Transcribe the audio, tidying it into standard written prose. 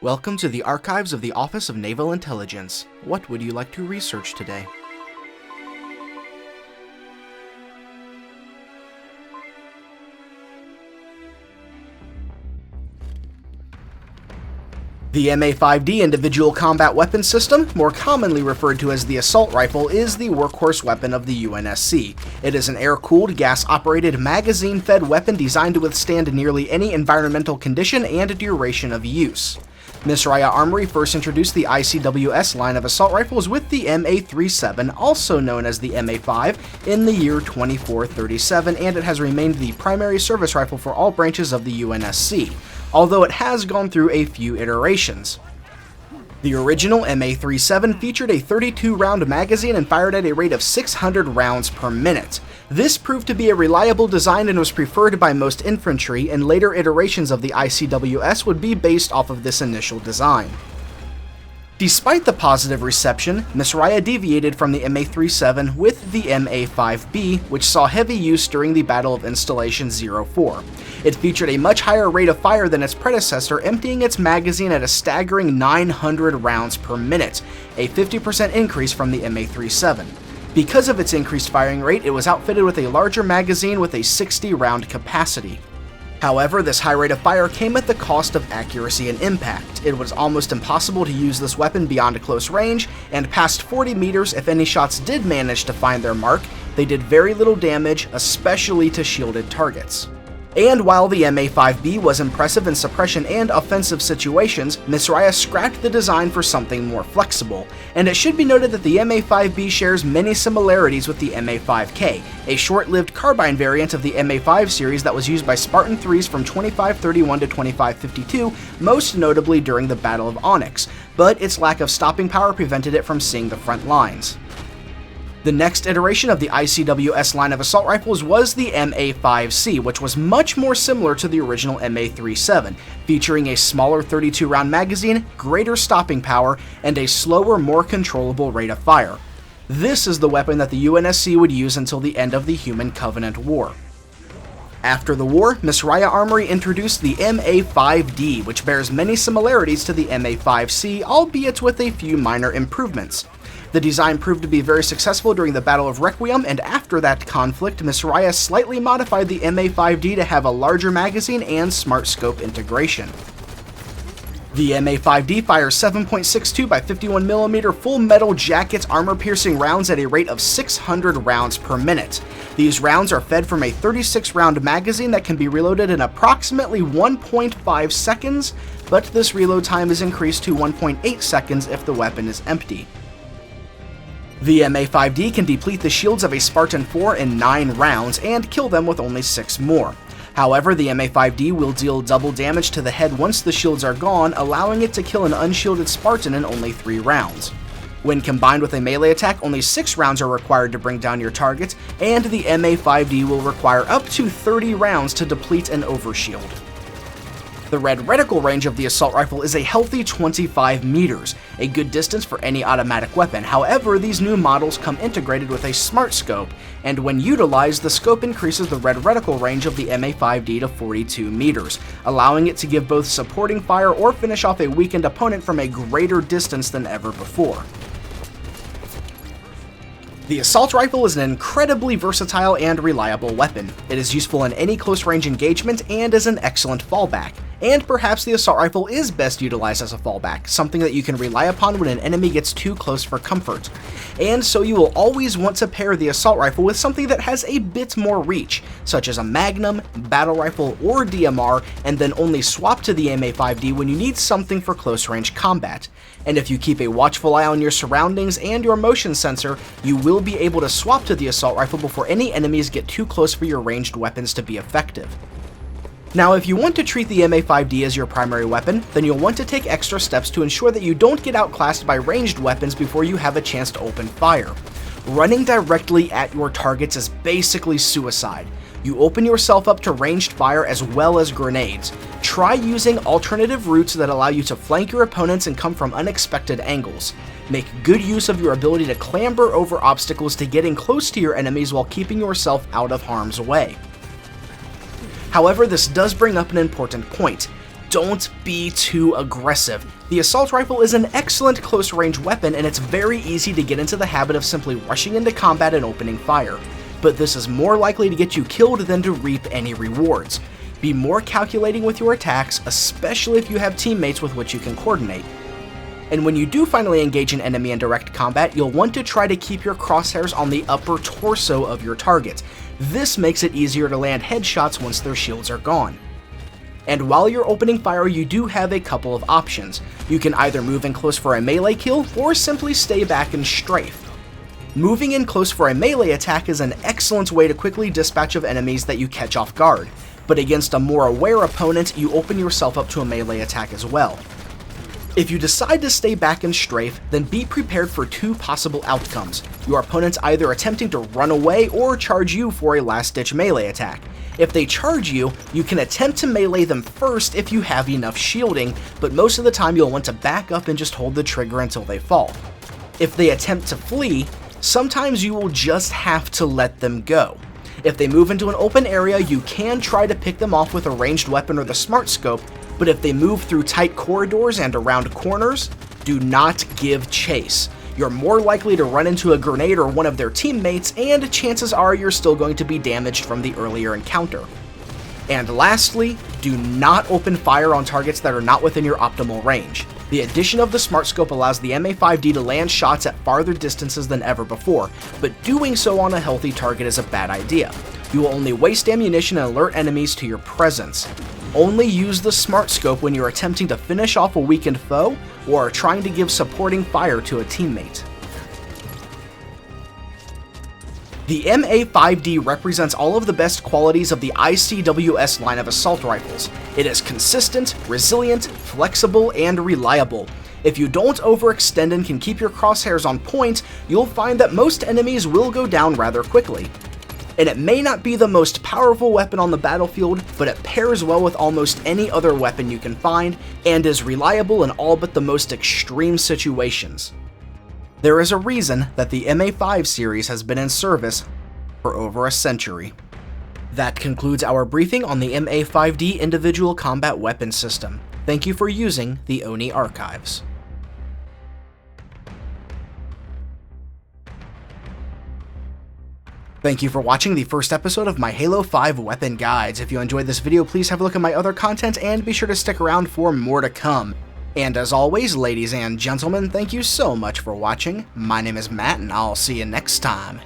Welcome to the archives of the Office of Naval Intelligence. What would you like to research today? The MA5D Individual Combat Weapon System, more commonly referred to as the assault rifle, is the workhorse weapon of the UNSC. It is an air-cooled, gas-operated, magazine-fed weapon designed to withstand nearly any environmental condition and duration of use. Misraya Armory first introduced the ICWS line of assault rifles with the MA37, also known as the MA5, in the year 2437, and it has remained the primary service rifle for all branches of the UNSC, although it has gone through a few iterations. The original MA37 featured a 32-round magazine and fired at a rate of 600 rounds per minute. This proved to be a reliable design and was preferred by most infantry, and later iterations of the ICWS would be based off of this initial design. Despite the positive reception, Misraya deviated from the MA37 with the MA5B, which saw heavy use during the Battle of Installation 04. It featured a much higher rate of fire than its predecessor, emptying its magazine at a staggering 900 rounds per minute, a 50% increase from the MA37. Because of its increased firing rate, it was outfitted with a larger magazine with a 60-round capacity. However, this high rate of fire came at the cost of accuracy and impact. It was almost impossible to use this weapon beyond close range, and past 40 meters, if any shots did manage to find their mark, they did very little damage, especially to shielded targets. And while the MA5B was impressive in suppression and offensive situations, Misraya scrapped the design for something more flexible, and it should be noted that the MA5B shares many similarities with the MA5K, a short-lived carbine variant of the MA5 series that was used by Spartan 3s from 2531 to 2552, most notably during the Battle of Onyx, but its lack of stopping power prevented it from seeing the front lines. The next iteration of the ICWS line of assault rifles was the MA5C, which was much more similar to the original MA37, featuring a smaller 32-round magazine, greater stopping power, and a slower, more controllable rate of fire. This is the weapon that the UNSC would use until the end of the Human Covenant War. After the war, Misraya Armory introduced the MA5D, which bears many similarities to the MA5C, albeit with a few minor improvements. The design proved to be very successful during the Battle of Requiem, and after that conflict, Misraya slightly modified the MA5D to have a larger magazine and smart scope integration. The MA5D fires 7.62 by 51mm full metal jacket armor-piercing rounds at a rate of 600 rounds per minute. These rounds are fed from a 36-round magazine that can be reloaded in approximately 1.5 seconds, but this reload time is increased to 1.8 seconds if the weapon is empty. The MA5D can deplete the shields of a Spartan 4 in 9 rounds and kill them with only 6 more. However, the MA5D will deal double damage to the head once the shields are gone, allowing it to kill an unshielded Spartan in only 3 rounds. When combined with a melee attack, only 6 rounds are required to bring down your target, and the MA5D will require up to 30 rounds to deplete an overshield. The red reticle range of the assault rifle is a healthy 25 meters, a good distance for any automatic weapon. However, these new models come integrated with a smart scope, and when utilized, the scope increases the red reticle range of the MA5D to 42 meters, allowing it to give both supporting fire or finish off a weakened opponent from a greater distance than ever before. The assault rifle is an incredibly versatile and reliable weapon. It is useful in any close-range engagement and is an excellent fallback. And perhaps the assault rifle is best utilized as a fallback, something that you can rely upon when an enemy gets too close for comfort. And so you will always want to pair the assault rifle with something that has a bit more reach, such as a Magnum, battle rifle, or DMR, and then only swap to the MA5D when you need something for close-range combat. And if you keep a watchful eye on your surroundings and your motion sensor, you will be able to swap to the assault rifle before any enemies get too close for your ranged weapons to be effective. Now, if you want to treat the MA5D as your primary weapon, then you'll want to take extra steps to ensure that you don't get outclassed by ranged weapons before you have a chance to open fire. Running directly at your targets is basically suicide. You open yourself up to ranged fire as well as grenades. Try using alternative routes that allow you to flank your opponents and come from unexpected angles. Make good use of your ability to clamber over obstacles to getting close to your enemies while keeping yourself out of harm's way. However, this does bring up an important point. don't be too aggressive. The assault rifle is an excellent close-range weapon, and it's very easy to get into the habit of simply rushing into combat and opening fire. But this is more likely to get you killed than to reap any rewards. Be more calculating with your attacks, especially if you have teammates with which you can coordinate. And when you do finally engage an enemy in direct combat, you'll want to try to keep your crosshairs on the upper torso of your target. This makes it easier to land headshots once their shields are gone. And while you're opening fire, you do have a couple of options. You can either move in close for a melee kill, or simply stay back and strafe. Moving in close for a melee attack is an excellent way to quickly dispatch of enemies that you catch off guard, but against a more aware opponent, you open yourself up to a melee attack as well. If you decide to stay back and strafe, then be prepared for two possible outcomes. Your opponent's either attempting to run away or charge you for a last-ditch melee attack. If they charge you, you can attempt to melee them first if you have enough shielding, but most of the time you'll want to back up and just hold the trigger until they fall. If they attempt to flee, sometimes you will just have to let them go. If they move into an open area, you can try to pick them off with a ranged weapon or the smart scope, but if they move through tight corridors and around corners, do not give chase. You're more likely to run into a grenade or one of their teammates, and chances are you're still going to be damaged from the earlier encounter. And lastly, do not open fire on targets that are not within your optimal range. The addition of the smart scope allows the MA5D to land shots at farther distances than ever before, but doing so on a healthy target is a bad idea. You will only waste ammunition and alert enemies to your presence. Only use the smart scope when you're attempting to finish off a weakened foe or are trying to give supporting fire to a teammate. The MA5D represents all of the best qualities of the ICWS line of assault rifles. It is consistent, resilient, flexible, and reliable. If you don't overextend and can keep your crosshairs on point, you'll find that most enemies will go down rather quickly. And it may not be the most powerful weapon on the battlefield, but it pairs well with almost any other weapon you can find, and is reliable in all but the most extreme situations. There is a reason that the MA5 series has been in service for over a century. That concludes our briefing on the MA5D individual combat weapon system. Thank you for using the ONI archives. Thank you for watching the first episode of my Halo 5 weapon guides. If you enjoyed this video, please have a look at my other content and be sure to stick around for more to come. And as always, ladies and gentlemen, thank you so much for watching. My name is Matt, and I'll see you next time.